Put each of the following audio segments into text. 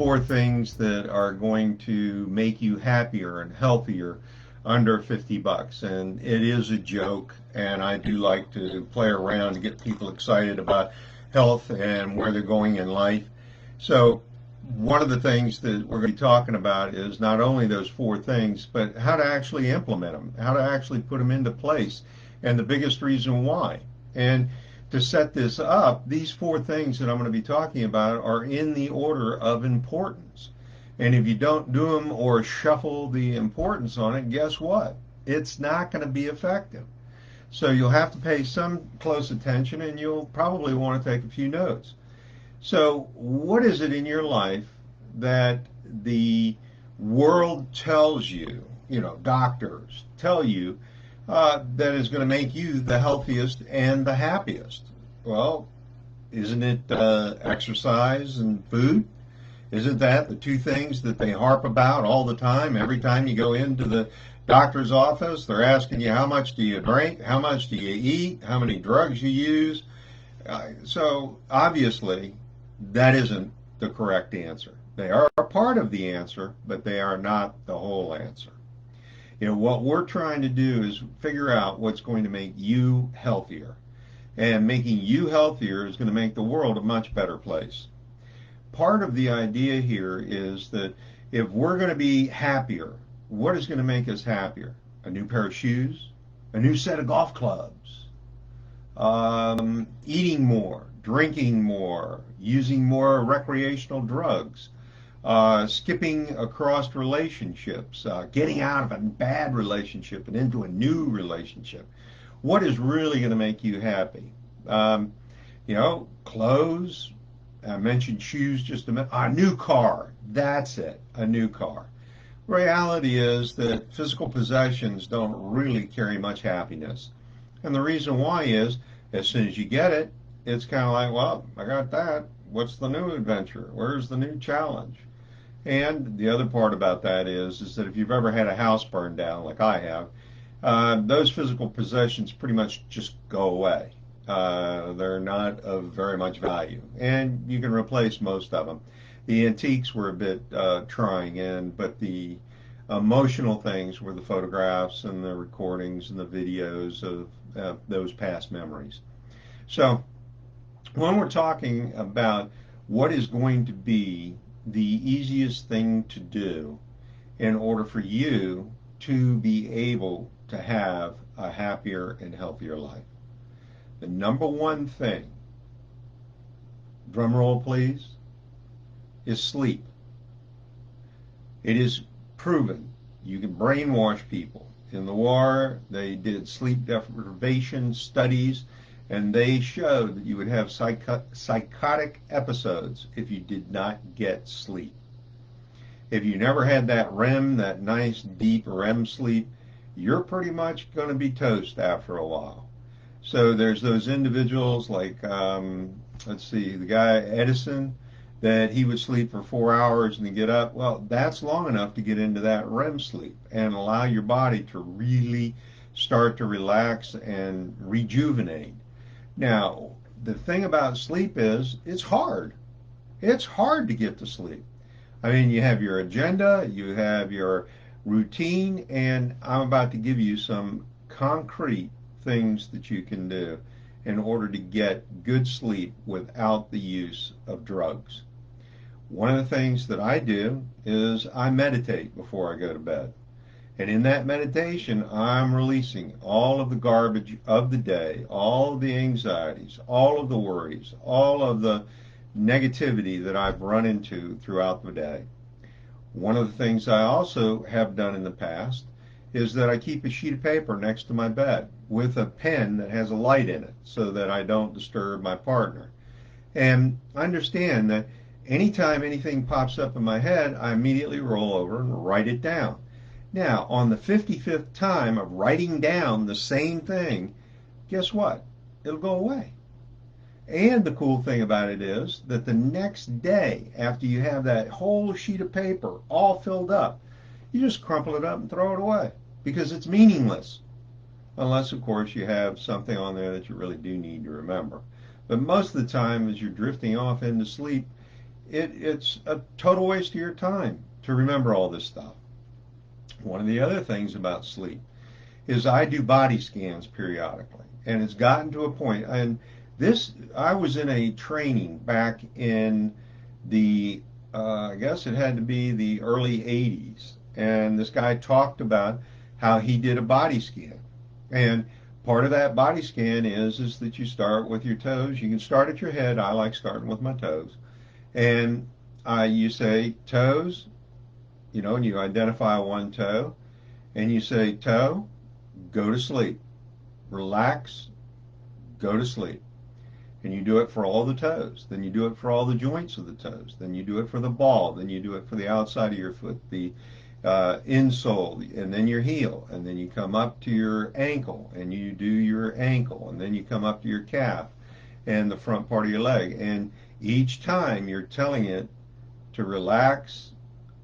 four things that are going to make you happier and healthier under 50 bucks. And it is a joke, and I do like to play around to get people excited about health and where they're going in life. So one of the things that we're going to be talking about is not only those four things, but how to actually implement them, how to actually put them into place, and the biggest reason why. And to set this up, these four things that I'm going to be talking about are in the order of importance. And if you don't do them or shuffle the importance on it, guess what? It's not going to be effective. So you'll have to pay some close attention, and you'll probably want to take a few notes. So what is it in your life that the world tells you, doctors tell you, that is going to make you the healthiest and the happiest? Well, isn't it exercise and food? Isn't that the two things that they harp about all the time? Every time you go into the doctor's office, they're asking you, how much do you drink? How much do you eat? How many drugs you use? So obviously, that isn't the correct answer. They are a part of the answer, but they are not the whole answer. What we're trying to do is figure out what's going to make you healthier. And making you healthier is going to make the world a much better place. Part of the idea here is that if we're going to be happier, what is going to make us happier? A new pair of shoes? A new set of golf clubs? Eating more, drinking more, using more recreational drugs, skipping across relationships, getting out of a bad relationship and into a new relationship. What is really going to make you happy? Clothes. I mentioned shoes just a minute. A new car. That's it. A new car. Reality is that physical possessions don't really carry much happiness. And the reason why is, as soon as you get it, it's kind of like, well, I got that. What's the new adventure? Where's the new challenge? And the other part about that is that if you've ever had a house burned down, like I have, those physical possessions pretty much just go away. They're not of very much value, and you can replace most of them. The antiques were a bit trying, but the emotional things were the photographs and the recordings and the videos of those past memories. So when we're talking about what is going to be the easiest thing to do in order for you to be able to have a happier and healthier life, the number one thing, drum roll please, is sleep. It is proven you can brainwash people. In the war, they did sleep deprivation studies, and they showed that you would have psychotic episodes if you did not get sleep. If you never had that REM, that nice deep REM sleep, you're pretty much going to be toast after a while. So there's those individuals like, the guy Edison, that he would sleep for 4 hours and then get up. Well, that's long enough to get into that REM sleep and allow your body to really start to relax and rejuvenate. Now, the thing about sleep is it's hard. It's hard to get to sleep. I mean, you have your agenda, you have your routine, and I'm about to give you some concrete things that you can do in order to get good sleep without the use of drugs. One of the things that I do is I meditate before I go to bed. And in that meditation, I'm releasing all of the garbage of the day, all of the anxieties, all of the worries, all of the negativity that I've run into throughout the day. One of the things I also have done in the past is that I keep a sheet of paper next to my bed with a pen that has a light in it so that I don't disturb my partner. And understand that anytime anything pops up in my head, I immediately roll over and write it down. Now, on the 55th time of writing down the same thing, guess what? It'll go away. And the cool thing about it is that the next day, after you have that whole sheet of paper all filled up, you just crumple it up and throw it away because it's meaningless. Unless, of course, you have something on there that you really do need to remember. But most of the time, as you're drifting off into sleep, it's a total waste of your time to remember all this stuff. One of the other things about sleep is I do body scans periodically, and it's gotten to a point, and this, I was in a training back in the, I guess it had to be the early 80s, and this guy talked about how he did a body scan. And part of that body scan is that you start with your toes. You can start at your head. I like starting with my toes. And you say toes, and you identify one toe, and you say toe, go to sleep. Relax, go to sleep. And you do it for all the toes. Then you do it for all the joints of the toes. Then you do it for the ball. Then you do it for the outside of your foot, the insole, and then your heel. And then you come up to your ankle, and you do your ankle. And then you come up to your calf and the front part of your leg. And each time you're telling it to relax,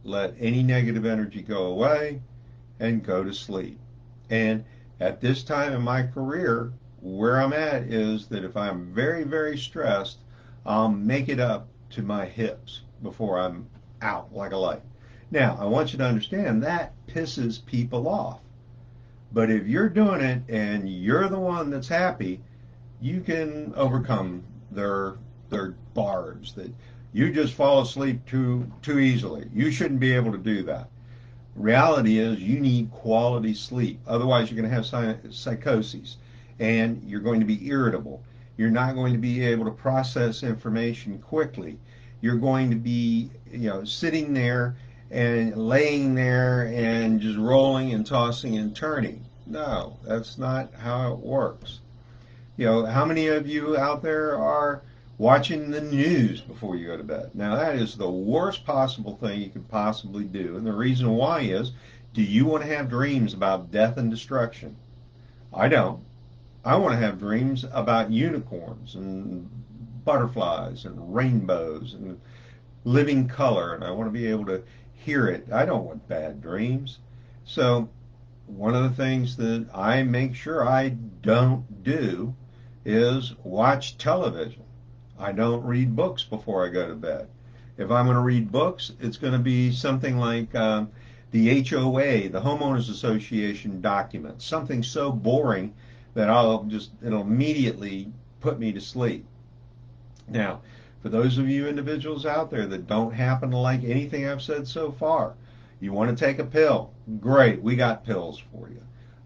let any negative energy go away, and go to sleep. And at this time in my career, where I'm at is that if I'm very, very stressed, I'll make it up to my hips before I'm out like a light. Now, I want you to understand that pisses people off. But if you're doing it and you're the one that's happy, you can overcome their barbs that you just fall asleep too easily. You shouldn't be able to do that. Reality is you need quality sleep. Otherwise, you're going to have psychoses, and you're going to be irritable. You're not going to be able to process information quickly. You're going to be, sitting there and laying there and just rolling and tossing and turning. No, that's not how it works. How many of you out there are watching the news before you go to bed? Now, that is the worst possible thing you could possibly do. And the reason why is, do you want to have dreams about death and destruction? I don't. I want to have dreams about unicorns and butterflies and rainbows and living color, and I want to be able to hear it. I don't want bad dreams. So one of the things that I make sure I don't do is watch television. I don't read books before I go to bed. If I'm going to read books, it's going to be something like the HOA, the Homeowners Association documents, something so boring that it'll immediately put me to sleep. Now, for those of you individuals out there that don't happen to like anything I've said so far, you want to take a pill, great, we got pills for you.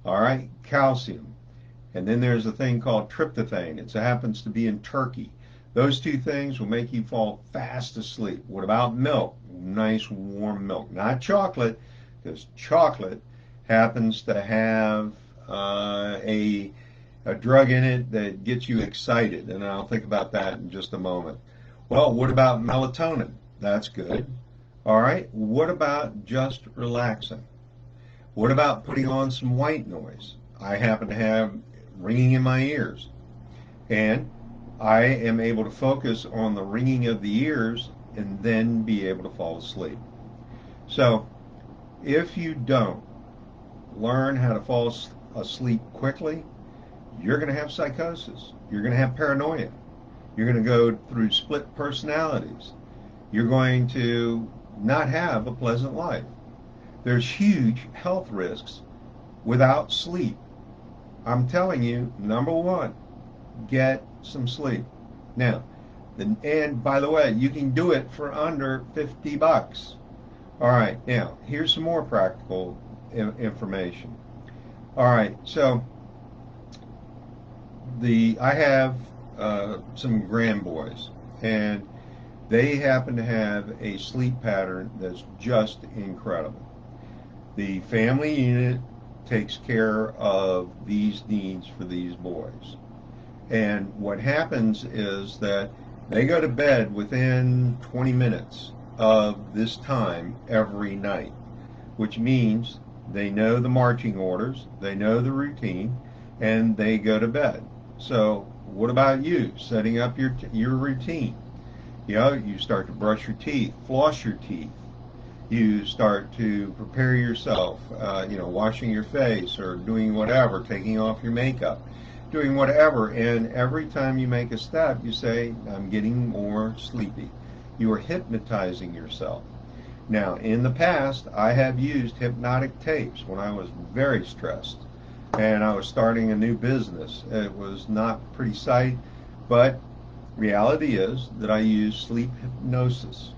All right, calcium. And then there's a thing called tryptophan. It happens to be in turkey. Those two things will make you fall fast asleep. What about milk? Nice warm milk. Not chocolate, because chocolate happens to have a drug in it that gets you excited, and I'll think about that in just a moment. Well, what about melatonin? That's good. All right, what about just relaxing? What about putting on some white noise? I happen to have ringing in my ears, and I am able to focus on the ringing of the ears and then be able to fall asleep. So if you don't learn how to fall asleep quickly, you're going to have psychosis. You're going to have paranoia. You're going to go through split personalities. You're going to not have a pleasant life. There's huge health risks without sleep. I'm telling you, number one, get some sleep. Now, and by the way, you can do it for under $50. All right, now, here's some more practical information. All right, so I have some grandboys, and they happen to have a sleep pattern that's just incredible. The family unit takes care of these needs for these boys. And what happens is that they go to bed within 20 minutes of this time every night, which means they know the marching orders, they know the routine, and they go to bed. So what about you setting up your routine? You start to brush your teeth, floss your teeth. You start to prepare yourself, washing your face or doing whatever, taking off your makeup, doing whatever. And every time you make a step, you say, I'm getting more sleepy. You are hypnotizing yourself. Now, in the past, I have used hypnotic tapes when I was very stressed and I was starting a new business. It was not a pretty sight, but reality is that I use sleep hypnosis.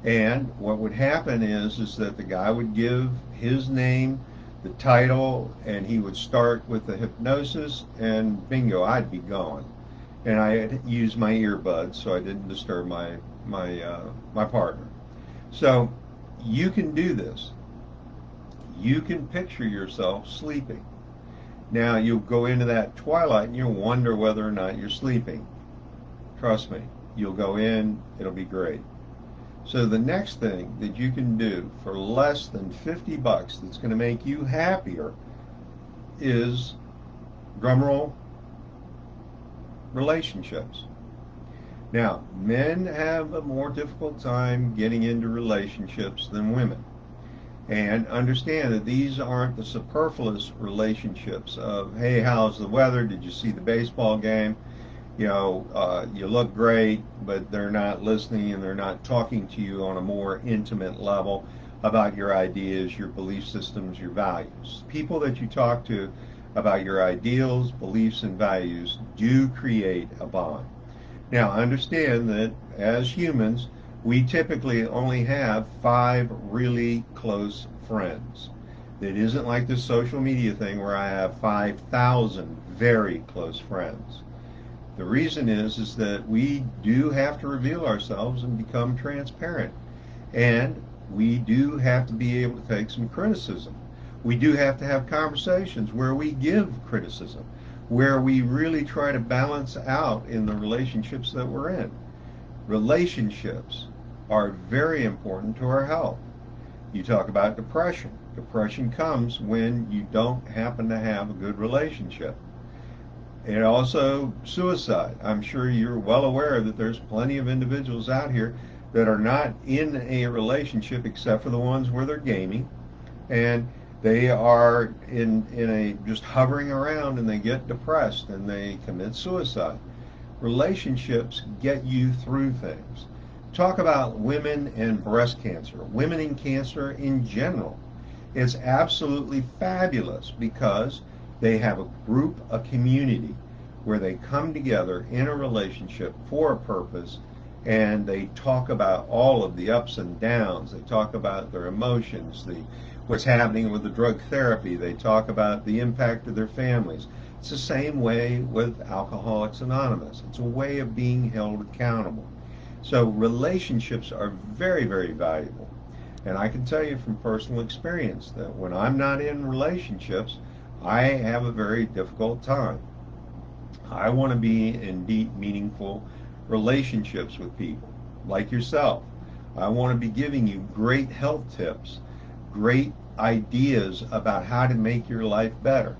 And what would happen is that the guy would give his name, the title, and he would start with the hypnosis, and bingo, I'd be gone. And I had used my earbuds so I didn't disturb my partner. So you can do this. You can picture yourself sleeping. Now you'll go into that twilight and you'll wonder whether or not you're sleeping. Trust me, you'll go in, it'll be great. So the next thing that you can do for less than $50 that's going to make you happier is, drumroll, relationships. Now, men have a more difficult time getting into relationships than women. And understand that these aren't the superfluous relationships of, hey, how's the weather? Did you see the baseball game? You look great, but they're not listening and they're not talking to you on a more intimate level about your ideas, your belief systems, your values. People that you talk to about your ideals, beliefs, and values do create a bond. Now, understand that as humans, we typically only have 5 really close friends. It isn't like this social media thing where I have 5,000 very close friends. The reason is that we do have to reveal ourselves and become transparent. And we do have to be able to take some criticism. We do have to have conversations where we give criticism, where we really try to balance out in the relationships that we're in. Relationships are very important to our health. You talk about depression. Depression comes when you don't happen to have a good relationship. And also suicide. I'm sure you're well aware that there's plenty of individuals out here that are not in a relationship except for the ones where they're gaming, and they are in a just hovering around and they get depressed and they commit suicide. Relationships get you through things. Talk about women and breast cancer, women in cancer in general. It's absolutely fabulous because they have a group, a community where they come together in a relationship for a purpose, and they talk about all of the ups and downs. They talk about their emotions, what's happening with the drug therapy. They talk about the impact of their families. It's the same way with Alcoholics Anonymous. It's a way of being held accountable. So relationships are very, very valuable. And I can tell you from personal experience that when I'm not in relationships, I have a very difficult time. I want to be in deep, meaningful relationships with people like yourself. I want to be giving you great health tips, great ideas about how to make your life better.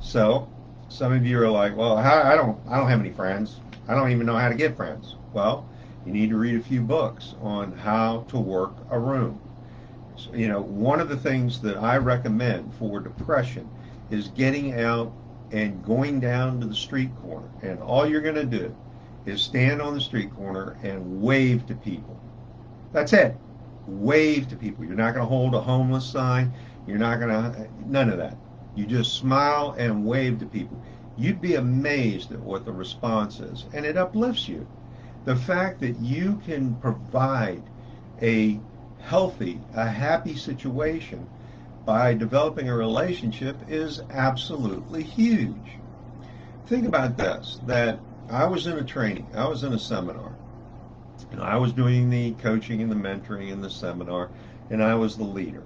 So some of you are like, well, I don't have any friends. I don't even know how to get friends. Well, you need to read a few books on how to work a room. So, one of the things that I recommend for depression is getting out and going down to the street corner. And all you're going to do is stand on the street corner and wave to people. That's it. Wave to people. You're not going to hold a homeless sign. You're not going to, none of that. You just smile and wave to people. You'd be amazed at what the response is, and it uplifts you. The fact that you can provide a healthy, a happy situation by developing a relationship is absolutely huge. Think about this, that I was in a training, I was in a seminar, and I was doing the coaching and the mentoring in the seminar, and I was the leader.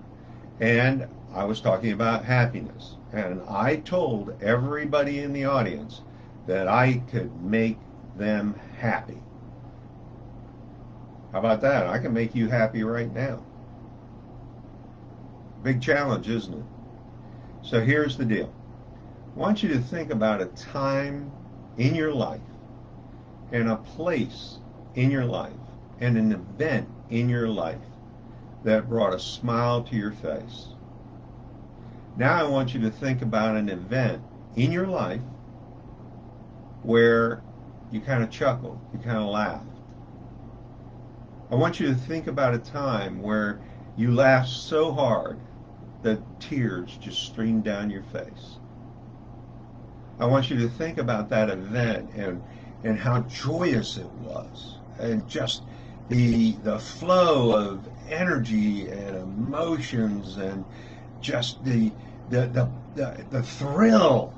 And I was talking about happiness. And I told everybody in the audience that I could make them happy. How about that? I can make you happy right now. Big challenge, isn't it? So here's the deal. I want you to think about a time in your life and a place in your life and an event in your life that brought a smile to your face. Now I want you to think about an event in your life where you kind of chuckled, you kind of laughed. I want you to think about a time where you laughed so hard that tears just streamed down your face. I want you to think about that event and how joyous it was, and just the flow of energy and emotions, and just the thrill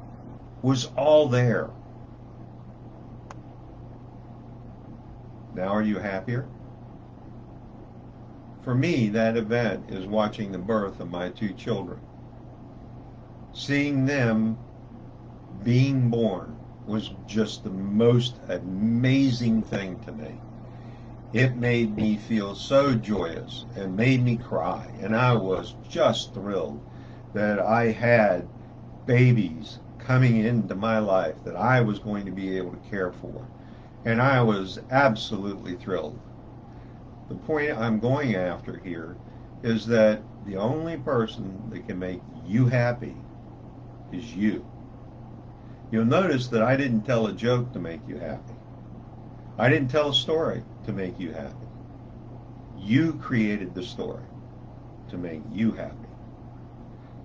was all there. Now, are you happier? For me, that event is watching the birth of my two children. Seeing them being born was just the most amazing thing to me. It made me feel so joyous and made me cry. And I was just thrilled that I had babies coming into my life that I was going to be able to care for. And I was absolutely thrilled. The point I'm going after here is that the only person that can make you happy is you. You'll notice that I didn't tell a joke to make you happy. I didn't tell a story to make you happy. You created the story to make you happy.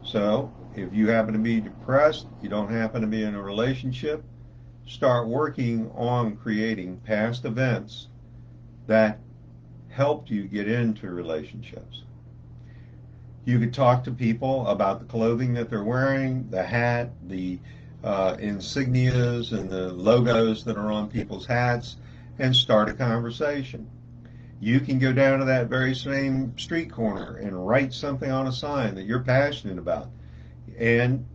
So, if you happen to be depressed, you don't happen to be in a relationship, start working on creating past events that helped you get into relationships. You could talk to people about the clothing that they're wearing, the hat, the insignias and the logos that are on people's hats, and start a conversation. You can go down to that very same street corner and write something on a sign that you're passionate about, and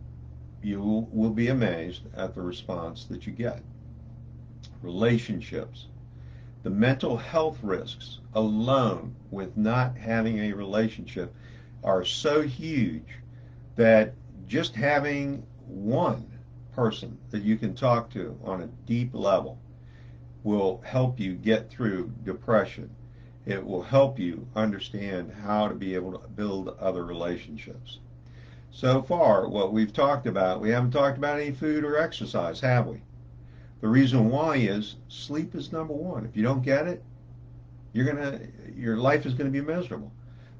you will be amazed at the response that you get. Relationships. The mental health risks alone with not having a relationship are so huge that just having one person that you can talk to on a deep level will help you get through depression. It will help you understand how to be able to build other relationships. So far, what we've talked about, we haven't talked about any food or exercise, have we? The reason why is sleep is number one. If you don't get it, your life is going to be miserable.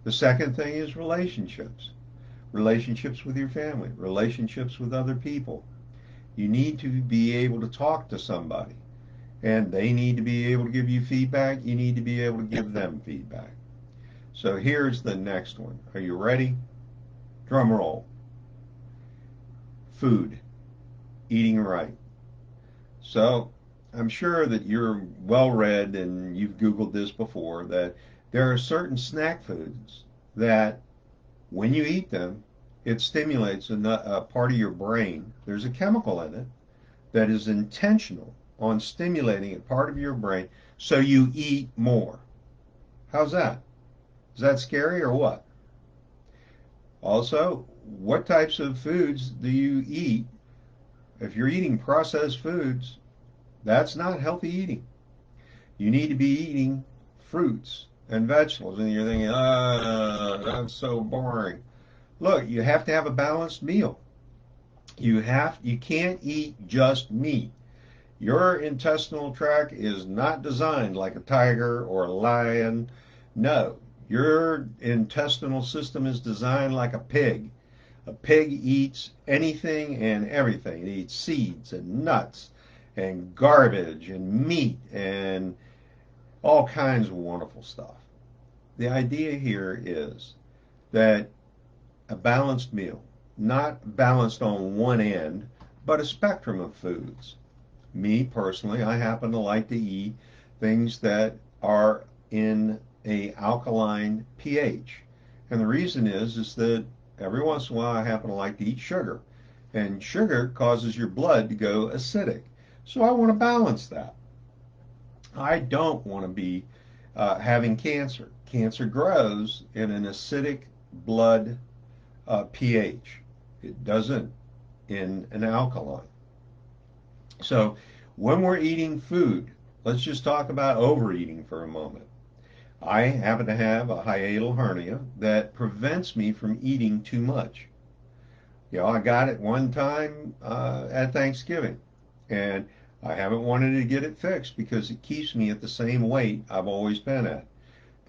The second thing is relationships. Relationships with your family, relationships with other people. You need to be able to talk to somebody, and they need to be able to give you feedback. You need to be able to give them feedback. So here's the next one. Are you ready? Drum roll. Food. Eating right. So I'm sure that you're well read and you've Googled this before, that there are certain snack foods that when you eat them, it stimulates a part of your brain. There's a chemical in it that is intentional on stimulating a part of your brain so you eat more. How's that? Is that scary or what? Also, what types of foods do you eat? If you're eating processed foods, that's not healthy eating. You need to be eating fruits and vegetables, and you're thinking, that's so boring. Look, you have to have a balanced meal. You can't eat just meat. Your intestinal tract is not designed like a tiger or a lion. No, your intestinal system is designed like a pig. A pig eats anything and everything. It eats seeds and nuts and garbage and meat and all kinds of wonderful stuff. The idea here is that a balanced meal, not balanced on one end, but a spectrum of foods. Me personally, I happen to like to eat things that are in a alkaline pH. And the reason is that every once in a while I happen to like to eat sugar. And sugar causes your blood to go acidic. So I want to balance that. I don't want to be having cancer. Cancer grows in an acidic blood pH. It doesn't in an alkaline. So when we're eating food, let's just talk about overeating for a moment. I happen to have a hiatal hernia that prevents me from eating too much. I got it one time at Thanksgiving, and I haven't wanted to get it fixed because it keeps me at the same weight I've always been at.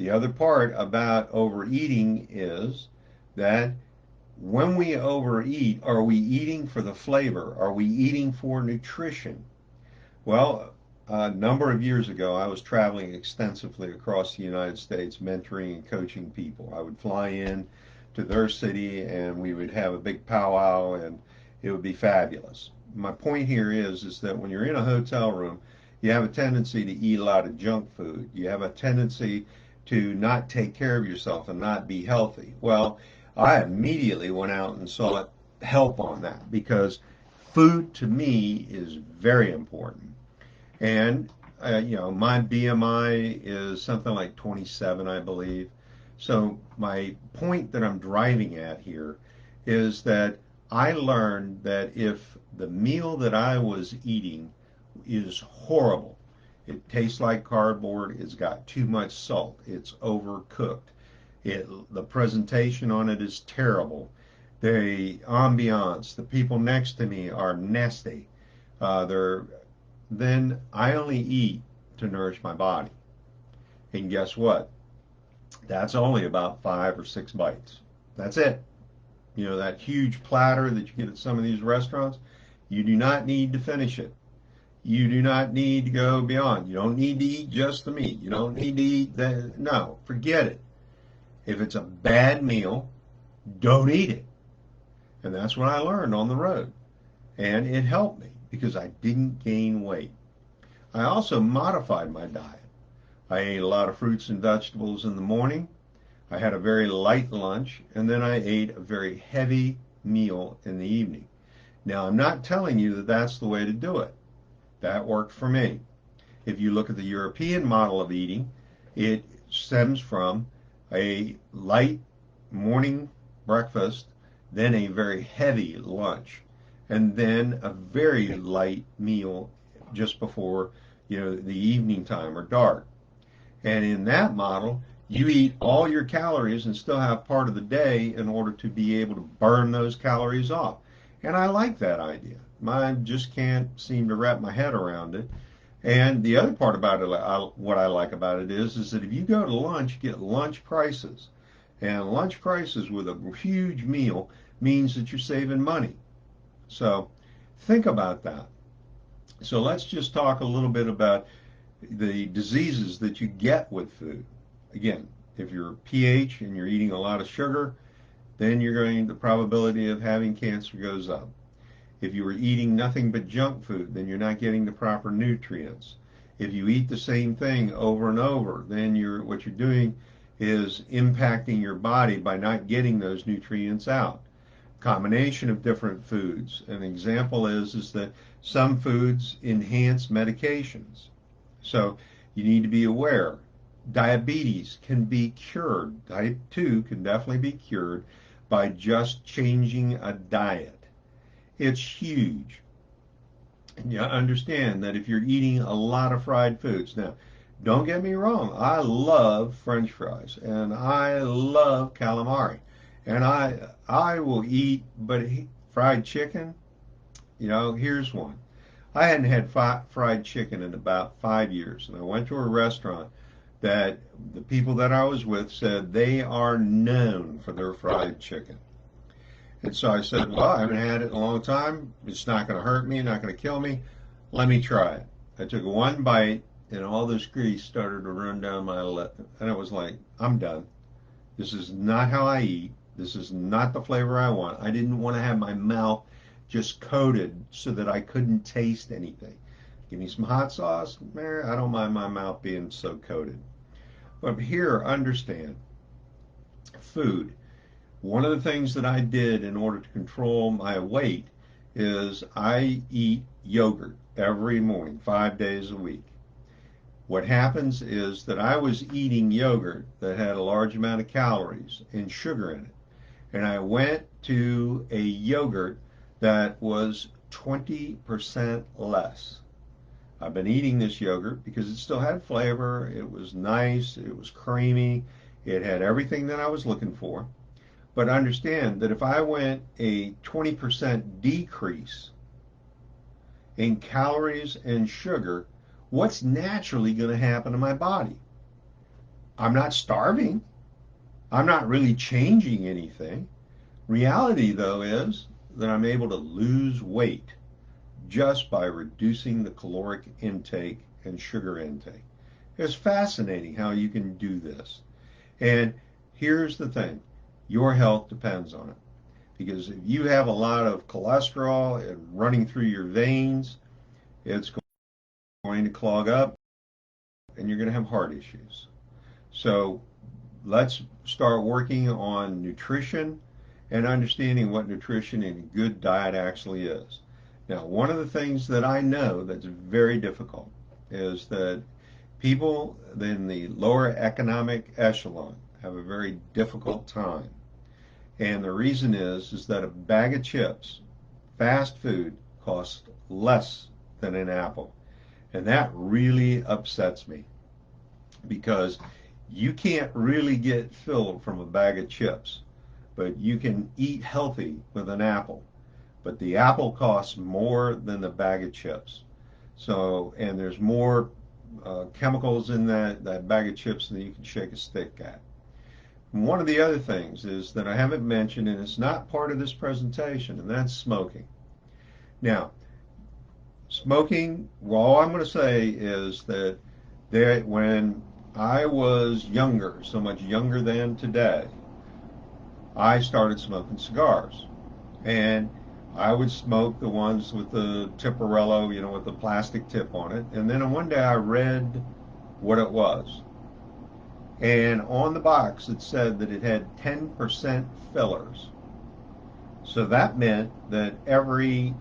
The other part about overeating is that when we overeat, are we eating for the flavor? Are we eating for nutrition? Well, a number of years ago, I was traveling extensively across the United States, mentoring and coaching people. I would fly in to their city and we would have a big powwow and it would be fabulous. My point here is that when you're in a hotel room, you have a tendency to eat a lot of junk food. You have a tendency to not take care of yourself and not be healthy. Well, I immediately went out and sought help on that because food to me is very important. And, my BMI is something like 27, I believe. So my point that I'm driving at here is that I learned that if the meal that I was eating is horrible, it tastes like cardboard, it's got too much salt, it's overcooked, the presentation on it is terrible, the ambiance, the people next to me are nasty, they're then I only eat to nourish my body. And guess what? That's only about 5 or 6 bites. That's it. That huge platter that you get at some of these restaurants, you do not need to finish it. You do not need to go beyond. You don't need to eat just the meat. You don't need to eat that. No, forget it. If it's a bad meal, don't eat it. And that's what I learned on the road. And it helped me because I didn't gain weight. I also modified my diet. I ate a lot of fruits and vegetables in the morning. I had a very light lunch, and then I ate a very heavy meal in the evening. Now, I'm not telling you that that's the way to do it. That worked for me. If you look at the European model of eating, it stems from a light morning breakfast, then a very heavy lunch, and then a very light meal just before the evening time or dark. And in that model, you eat all your calories and still have part of the day in order to be able to burn those calories off. And I like that idea. I just can't seem to wrap my head around it. And the other part about it, what I like about it is that if you go to lunch, you get lunch prices. And lunch prices with a huge meal means that you're saving money. So think about that. So let's just talk a little bit about the diseases that you get with food. Again, if you're pH and you're eating a lot of sugar, then the probability of having cancer goes up. If you are eating nothing but junk food, then you're not getting the proper nutrients. If you eat the same thing over and over, then what you're doing is impacting your body by not getting those nutrients out. Combination of different foods. An example is that some foods enhance medications. So you need to be aware. Diabetes can be cured. Type 2 can definitely be cured by just changing a diet. It's huge. And you understand that if you're eating a lot of fried foods. Now, don't get me wrong. I love French fries and I love calamari. And I will eat, but fried chicken, here's one. I hadn't had fried chicken in about 5 years, and I went to a restaurant that the people that I was with said they are known for their fried chicken. And so I said, well, I haven't had it in a long time. It's not going to hurt me, not going to kill me. Let me try it. I took one bite, and all this grease started to run down my lip, and it was like, I'm done. This is not how I eat. This is not the flavor I want. I didn't want to have my mouth just coated so that I couldn't taste anything. Give me some hot sauce, man, I don't mind my mouth being so coated. But here, understand, food. One of the things that I did in order to control my weight is I eat yogurt every morning, 5 days a week. What happens is that I was eating yogurt that had a large amount of calories and sugar in it. And I went to a yogurt that was 20% less. I've been eating this yogurt because it still had flavor, it was nice, it was creamy, it had everything that I was looking for. But understand that if I went a 20% decrease in calories and sugar, what's naturally going to happen to my body? I'm not starving. I'm not really changing anything. Reality, though, is that I'm able to lose weight just by reducing the caloric intake and sugar intake. It's fascinating how you can do this. And here's the thing, your health depends on it. Because if you have a lot of cholesterol and running through your veins, it's going to clog up and you're going to have heart issues. So let's start working on nutrition and understanding what nutrition and a good diet actually is. Now, one of the things that I know that's very difficult is that people in the lower economic echelon have a very difficult time. And the reason is that a bag of chips, fast food, costs less than an apple. And that really upsets me because you can't really get filled from a bag of chips, but you can eat healthy with an apple. But the apple costs more than the bag of chips. So, and there's more chemicals in that bag of chips than you can shake a stick at. And one of the other things is that I haven't mentioned, and it's not part of this presentation, and that's smoking. Now, smoking, well, all I'm going to say is that when I was younger, so much younger than today, I started smoking cigars. And I would smoke the ones with the Tiparello, with the plastic tip on it. And then one day I read what it was. And on the box it said that it had 10% fillers. So that meant that every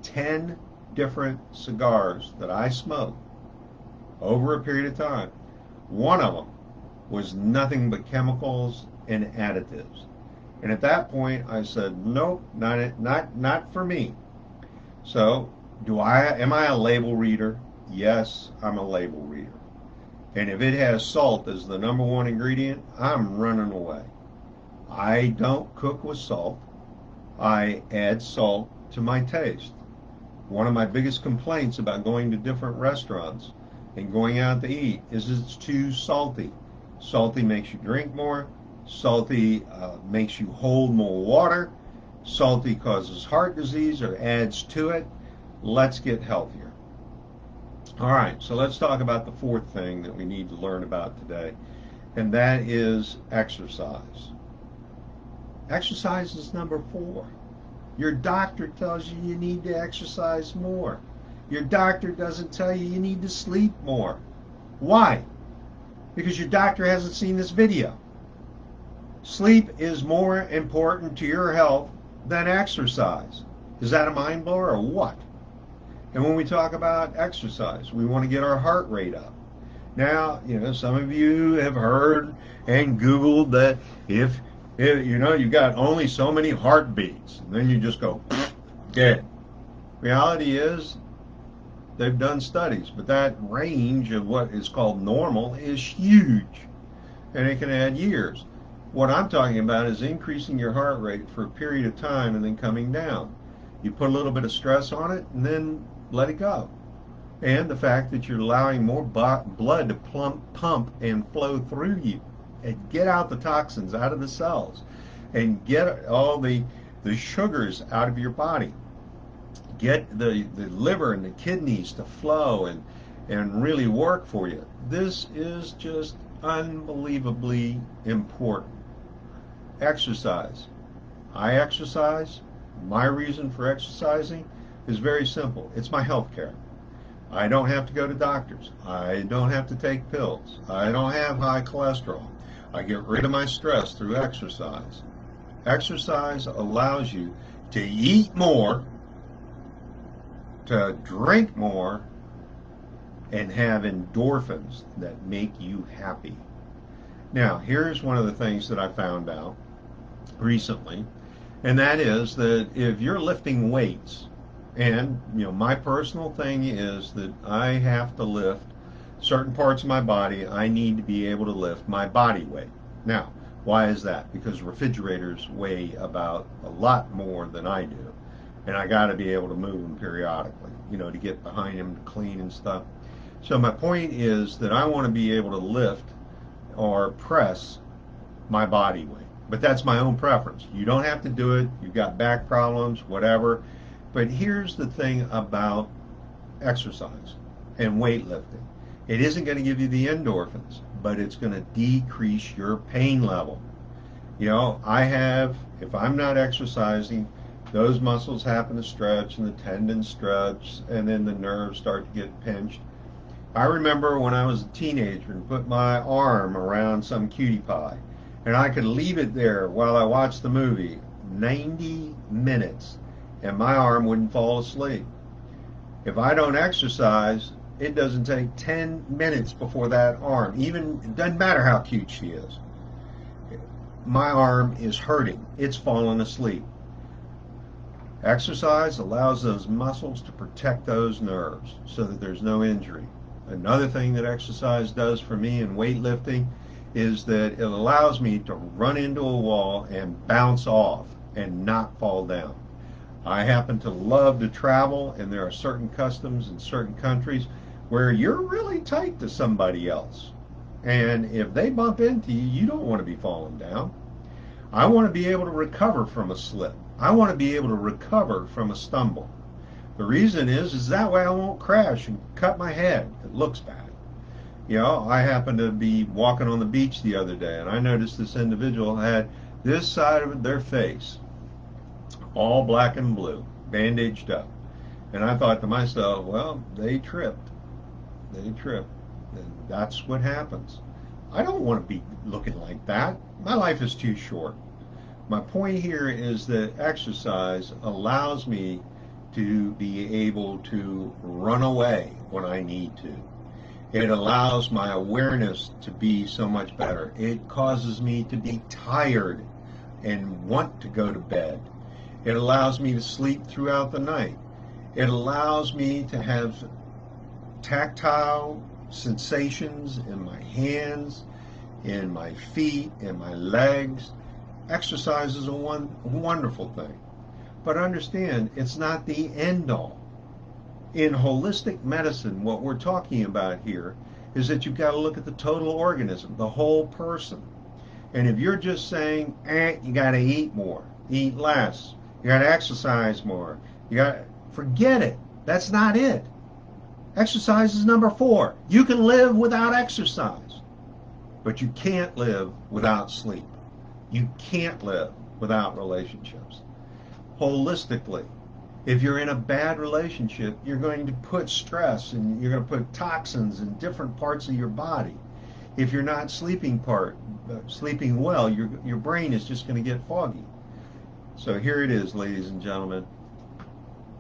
10 different cigars that I smoked over a period of time, one of them was nothing but chemicals and additives. And at that point, I said, nope, not for me. So, am I a label reader? Yes, I'm a label reader. And if it has salt as the number one ingredient, I'm running away. I don't cook with salt. I add salt to my taste. One of my biggest complaints about going to different restaurants and going out to eat is it's too salty. Salty makes you drink more. Salty makes you hold more water. Salty causes heart disease or adds to it. Let's get healthier. All right, so let's talk about the fourth thing that we need to learn about today, and that is exercise. Exercise is number 4. Your doctor tells you you need to exercise more. Your doctor doesn't tell you you need to sleep more. Why? Because your doctor hasn't seen this video. Sleep is more important to your health than exercise. Is that a mind blower or what? And when we talk about exercise, we want to get our heart rate up. Now, some of you have heard and Googled that if you've got only so many heartbeats, and then you just go dead. Reality is, they've done studies, but that range of what is called normal is huge, and it can add years. What I'm talking about is increasing your heart rate for a period of time and then coming down. You put a little bit of stress on it and then let it go. And the fact that you're allowing more blood to pump and flow through you and get out the toxins out of the cells and get all the sugars out of your body. Get the liver and the kidneys to flow and really work for you. This is just unbelievably important. Exercise. I exercise. My reason for exercising is very simple. It's my health care. I don't have to go to doctors. I don't have to take pills. I don't have high cholesterol. I get rid of my stress through exercise. Exercise allows you to eat more, to drink more, and have endorphins that make you happy. Now, here's one of the things that I found out recently, and that is that if you're lifting weights, and my personal thing is that I have to lift certain parts of my body, I need to be able to lift my body weight. Now, why is that? Because refrigerators weigh about a lot more than I do, and I got to be able to move them periodically, to get behind them to clean and stuff. So my point is that I want to be able to lift or press my body weight. But that's my own preference. You don't have to do it. You've got back problems, whatever. But here's the thing about exercise and weightlifting. It isn't going to give you the endorphins, but it's going to decrease your pain level. You know, if I'm not exercising, those muscles happen to stretch and the tendons stretch and then the nerves start to get pinched. I remember when I was a teenager and put my arm around some cutie pie and I could leave it there while I watched the movie 90 minutes and my arm wouldn't fall asleep. If I don't exercise, it doesn't take 10 minutes before that arm, even, it doesn't matter how cute she is, my arm is hurting. It's falling asleep. Exercise allows those muscles to protect those nerves so that there's no injury. Another thing that exercise does for me in weightlifting is that it allows me to run into a wall and bounce off and not fall down. I happen to love to travel, and there are certain customs in certain countries where you're really tight to somebody else. And if they bump into you, you don't want to be falling down. I want to be able to recover from a slip. I want to be able to recover from a stumble. The reason is that way I won't crash and cut my head. It looks bad. You know, I happened to be walking on the beach the other day, and I noticed this individual had this side of their face all black and blue, bandaged up. And I thought to myself, well, they tripped. They tripped. And that's what happens. I don't want to be looking like that. My life is too short. My point here is that exercise allows me to be able to run away when I need to. It allows my awareness to be so much better. It causes me to be tired and want to go to bed. It allows me to sleep throughout the night. It allows me to have tactile sensations in my hands, in my feet, in my legs. Exercise is a wonderful thing. But understand, it's not the end all. In holistic medicine, what we're talking about here is that you've got to look at the total organism, the whole person. And if you're just saying, you got to eat more, eat less, you got to exercise more, forget it. That's not it. Exercise is number 4. You can live without exercise, but you can't live without sleep. You can't live without relationships. Holistically, if you're in a bad relationship, you're going to put stress and you're going to put toxins in different parts of your body. If you're not sleeping well, your brain is just going to get foggy. So here it is, ladies and gentlemen.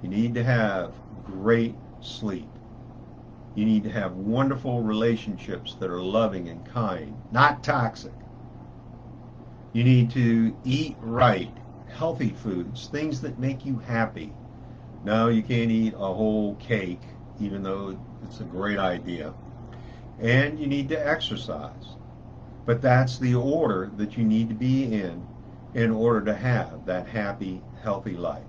You need to have great sleep. You need to have wonderful relationships that are loving and kind, not toxic. You need to eat right, healthy foods, things that make you happy. No, you can't eat a whole cake, even though it's a great idea. And you need to exercise. But that's the order that you need to be in order to have that happy, healthy life.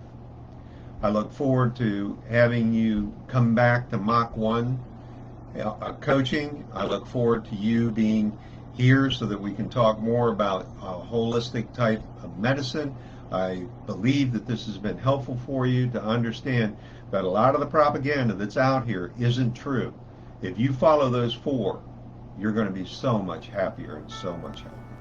I look forward to having you come back to Mach 1 coaching. I look forward to you being here so that we can talk more about a holistic type of medicine. I believe that this has been helpful for you to understand that a lot of the propaganda that's out here isn't true. If you follow those 4, you're going to be so much happier and so much healthier.